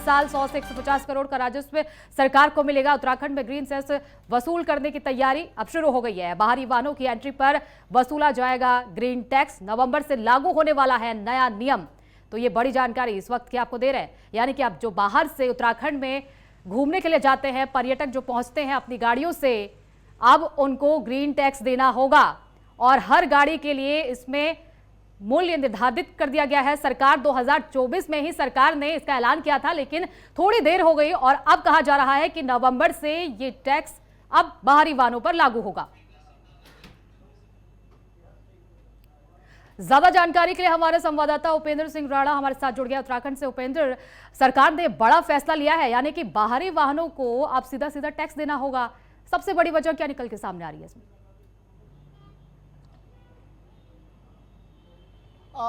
साल 100 से 150 करोड़ का राजस्व सरकार को मिलेगा। उत्तराखंड में ग्रीन सेस वसूल करने की तैयारी अब शुरू हो गई है। बाहरी वाहनों की एंट्री पर वसूला जाएगा ग्रीन टैक्स। नवंबर से लागू होने वाला है नया नियम। तो ये बड़ी जानकारी इस वक्त की आपको दे रहे हैं, यानी कि आप जो बाहर से उत्तराखंड में घूमने के लिए जाते हैं, पर्यटक जो पहुंचते हैं अपनी गाड़ियों से, अब उनको ग्रीन टैक्स देना होगा और हर गाड़ी के लिए इसमें मूल्य निर्धारित कर दिया गया है। सरकार 2024 में ही सरकार ने इसका ऐलान किया था, लेकिन थोड़ी देर हो गई और अब कहा जा रहा है कि नवंबर से ये टैक्स अब बाहरी वाहनों पर लागू होगा। ज्यादा जानकारी के लिए हमारे संवाददाता उपेंद्र सिंह राणा हमारे साथ जुड़ गया उत्तराखंड से। उपेंद्र, सरकार ने बड़ा फैसला लिया है, यानी कि बाहरी वाहनों को अब सीधा सीधा टैक्स देना होगा। सबसे बड़ी वजह क्या निकल के सामने आ रही है इसमें?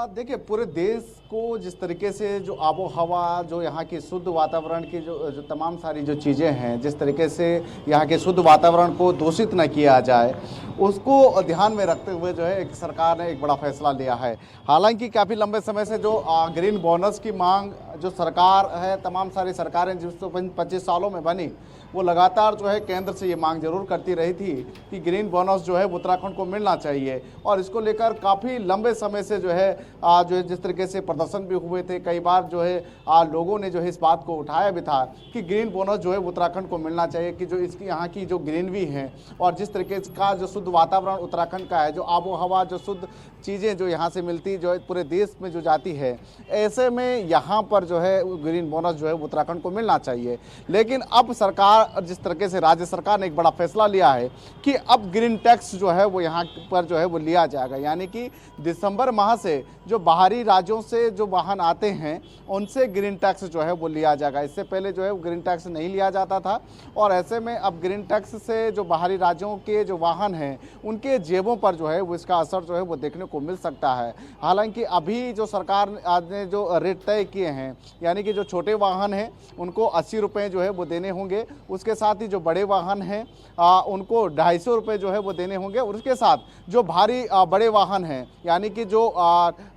देखिए, पूरे देश को जिस तरीके से जो आबो हवा, जो यहाँ की शुद्ध वातावरण की जो तमाम सारी जो चीज़ें हैं, जिस तरीके से यहाँ के शुद्ध वातावरण को दूषित न किया जाए, उसको ध्यान में रखते हुए जो है एक सरकार ने एक बड़ा फैसला लिया है। हालांकि काफ़ी लंबे समय से जो ग्रीन बोनस की मांग जो सरकार है, तमाम सारी सरकारें जिस 25 सालों में बनी, वो लगातार जो है केंद्र से ये मांग जरूर करती रही थी कि ग्रीन बोनस जो है उत्तराखंड को मिलना चाहिए। और इसको लेकर काफ़ी लंबे समय से जो है जिस तरीके से प्रदर्शन भी हुए थे, कई बार जो है लोगों ने जो है इस बात को उठाया भी था कि ग्रीन बोनस जो है उत्तराखंड को मिलना चाहिए, कि जो इसकी यहाँ की जो ग्रीनरी है और जिस तरीके का जो शुद्ध वातावरण उत्तराखंड का है, जो आबो हवा, जो शुद्ध चीज़ें जो यहाँ से मिलती जो है पूरे देश में जो जाती है, ऐसे में यहाँ पर जो है ग्रीन बोनस जो है उत्तराखंड को मिलना चाहिए। लेकिन अब सरकार, जिस तरीके से राज्य सरकार ने एक बड़ा फैसला लिया है कि अब ग्रीन टैक्स जो है वो यहाँ पर जो है वो लिया जाएगा, यानी कि दिसंबर माह से जो बाहरी राज्यों से जो वाहन आते हैं उनसे ग्रीन टैक्स जो है वो लिया जाएगा। इससे पहले जो है ग्रीन टैक्स नहीं लिया जाता था और ऐसे में अब ग्रीन टैक्स से जो बाहरी राज्यों के जो वाहन हैं उनके जेबों पर जो है वो इसका असर जो है वो देखने को मिल सकता है। हालांकि अभी जो सरकार ने जो रेट तय किए हैं, यानी कि जो छोटे वाहन हैं उनको 80 रुपये जो है वो देने होंगे, उसके साथ ही जो बड़े वाहन हैं उनको 250 रुपये जो है वो देने होंगे, और उसके साथ जो भारी बड़े वाहन हैं, यानी कि जो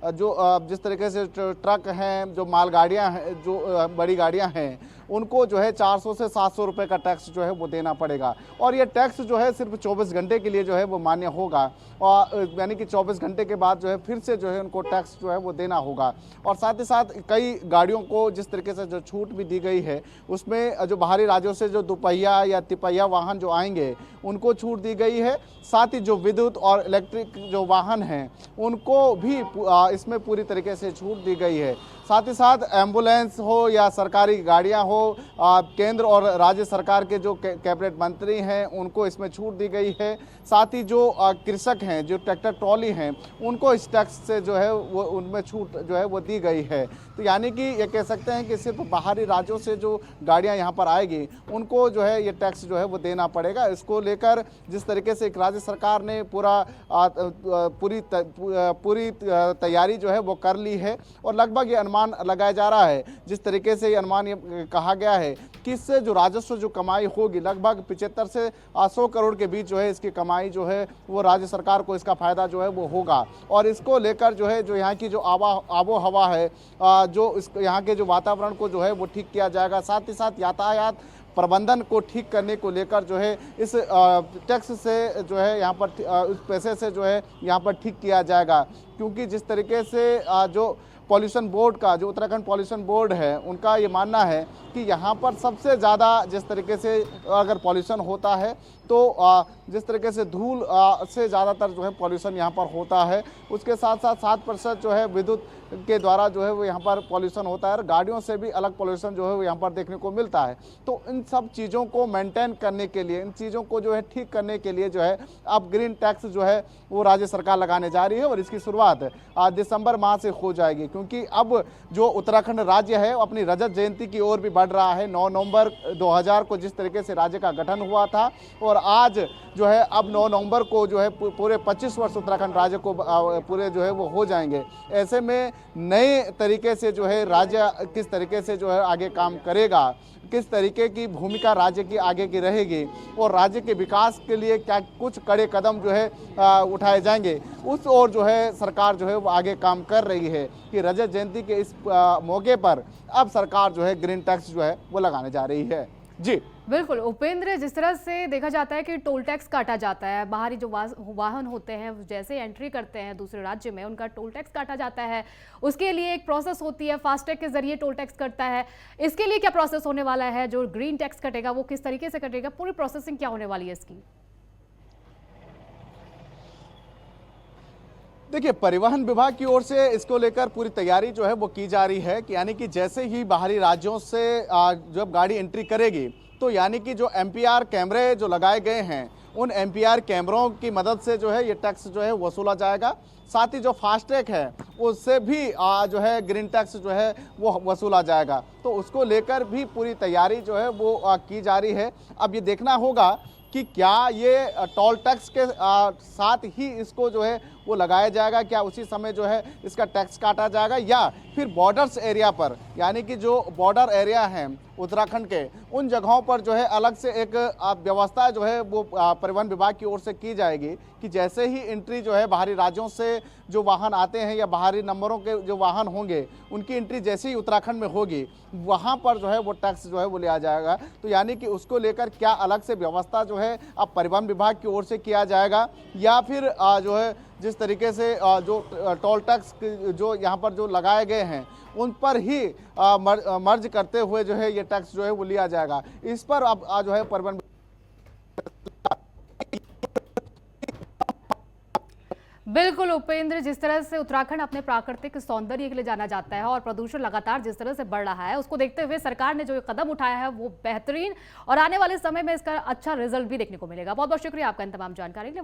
जिस तरीके से ट्रक हैं, जो मालगाड़ियाँ हैं, जो बड़ी गाड़ियाँ हैं, उनको जो है 400 से 700 रुपये का टैक्स जो है वो देना पड़ेगा। और ये टैक्स जो है सिर्फ 24 घंटे के लिए जो है वो मान्य होगा, और यानी कि 24 घंटे के बाद जो है फिर से जो है उनको टैक्स जो है वो देना होगा। और साथ ही साथ कई गाड़ियों को जिस तरीके से जो छूट भी दी गई है, उसमें जो बाहरी राज्यों से जो दुपहिया या तिपहिया वाहन जो आएंगे उनको छूट दी गई है। साथ ही जो विद्युत और इलेक्ट्रिक जो वाहन हैं उनको भी इसमें पूरी तरीके से छूट दी गई है। साथ ही साथ एम्बुलेंस हो या सरकारी गाड़ियां हो, केंद्र और राज्य सरकार के जो कैबिनेट मंत्री हैं उनको इसमें छूट दी गई है। साथ ही जो कृषक हैं, जो ट्रैक्टर ट्रॉली हैं, उनको इस टैक्स से जो है वो उनमें छूट जो है वो दी गई है। तो यानी कि ये कह सकते हैं कि सिर्फ बाहरी राज्यों से जो गाड़ियां यहाँ पर आएगी उनको जो है ये टैक्स जो है वो देना पड़ेगा। इसको लेकर जिस तरीके से एक राज्य सरकार ने पूरी तैयारी जो है वो कर ली है, और लगभग ये अनुमान लगाया जा रहा है, जिस तरीके से ये अनुमान ये कहा गया है कि इससे जो राजस्व जो कमाई होगी लगभग 75 से 100 करोड़ के बीच जो है इसकी कमाई जो है वो राज्य सरकार को इसका फायदा जो है वो होगा। और इसको लेकर जो है जो यहाँ की जो आबो हवा है, जो यहाँ के जो वातावरण को जो है वो ठीक किया जाएगा। साथ ही साथ यातायात प्रबंधन को ठीक करने को लेकर जो है इस टैक्स से जो है यहाँ पर उस पैसे से जो है यहाँ पर ठीक किया जाएगा। क्योंकि जिस तरीके से जो पॉल्यूशन बोर्ड का, जो उत्तराखंड पॉल्यूशन बोर्ड है, उनका ये मानना है कि यहाँ पर सबसे ज़्यादा जिस तरीके से अगर पॉल्यूशन होता है तो जिस तरीके से धूल से ज़्यादातर जो है पॉल्यूशन यहाँ पर होता है। उसके साथ साथ 7% जो है विद्युत के द्वारा जो है वो यहाँ पर पॉल्यूशन होता है, और गाड़ियों से भी अलग पॉल्यूशन जो है वो यहाँ पर देखने को मिलता है। तो इन सब चीज़ों को मेंटेन करने के लिए, इन चीज़ों को जो है ठीक करने के लिए जो है अब ग्रीन टैक्स जो है वो राज्य सरकार लगाने जा रही है, और इसकी शुरुआत दिसंबर माह से हो जाएगी। क्योंकि अब जो उत्तराखंड राज्य है अपनी रजत जयंती की ओर भी बढ़ रहा है। 9 नवंबर 2000 को जिस तरीके से राज्य का गठन हुआ था, और आज जो है अब 9 नवंबर को जो है पूरे 25 वर्ष उत्तराखंड राज्य को पूरे जो है वो हो जाएंगे। ऐसे में नए तरीके से जो है राज्य किस तरीके से जो है आगे काम करेगा, किस तरीके की भूमिका राज्य की आगे की रहेगी और राज्य के विकास के लिए क्या कुछ कड़े कदम जो है उठाए जाएंगे, उस ओर जो है सरकार जो है वो आगे काम कर रही है कि रजत जयंती के इस मौके पर अब सरकार जो है ग्रीन टैक्स जो है वो लगाने जा रही है। जी बिल्कुल उपेंद्र, जिस तरह से देखा जाता है कि टोल टैक्स काटा जाता है, बाहरी जो वाहन होते हैं जैसे एंट्री करते हैं दूसरे राज्य में उनका टोल टैक्स काटा जाता है, उसके लिए एक प्रोसेस होती है, फास्टैग के जरिए टोल टैक्स कटता है। इसके लिए क्या प्रोसेस होने वाला है? जो ग्रीन टैक्स कटेगा वो किस तरीके से कटेगा, पूरी प्रोसेसिंग क्या होने वाली है इसकी? देखिए, परिवहन विभाग की ओर से इसको लेकर पूरी तैयारी जो है वो की जा रही है कि यानी कि जैसे ही बाहरी राज्यों से जब गाड़ी एंट्री करेगी तो यानी कि जो एमपीआर कैमरे जो लगाए गए हैं उन एमपीआर कैमरों की मदद से जो है ये टैक्स जो है वसूला जाएगा। साथ ही जो फास्टैग है उससे भी जो है ग्रीन टैक्स जो है वो वसूला जाएगा। तो उसको लेकर भी पूरी तैयारी जो है वो की जा रही है। अब ये देखना होगा कि क्या ये टोल टैक्स के साथ ही इसको जो है वो लगाया जाएगा, क्या उसी समय जो है इसका टैक्स काटा जाएगा, या फिर बॉर्डर्स एरिया पर यानी कि जो बॉर्डर एरिया हैं उत्तराखंड के उन जगहों पर जो है अलग से एक व्यवस्था जो है वो परिवहन विभाग की ओर से की जाएगी कि जैसे ही एंट्री जो है बाहरी राज्यों से जो वाहन आते हैं या बाहरी नंबरों के जो वाहन होंगे उनकी एंट्री जैसे ही उत्तराखंड में होगी वहाँ पर जो है वो टैक्स जो है वो लिया जाएगा। तो यानी कि उसको लेकर क्या अलग से व्यवस्था जो है अब परिवहन विभाग की ओर से किया जाएगा, या फिर जो है जिस तरीके से जो टोल टैक्स जो यहाँ पर जो लगाए गए हैं उन पर ही मर्ज करते हुए जो है ये टैक्स जो है वो लिया जाएगा। इस पर अब जो है परिवहन बिल्कुल उपेंद्र, जिस तरह से उत्तराखंड अपने प्राकृतिक सौंदर्य के लिए जाना जाता है और प्रदूषण लगातार जिस तरह से बढ़ रहा है उसको देखते हुए सरकार ने जो कदम उठाया है वो बेहतरीन और आने वाले समय में इसका अच्छा रिजल्ट भी देखने को मिलेगा। बहुत बहुत शुक्रिया आपका इन तमाम जानकारी के लिए।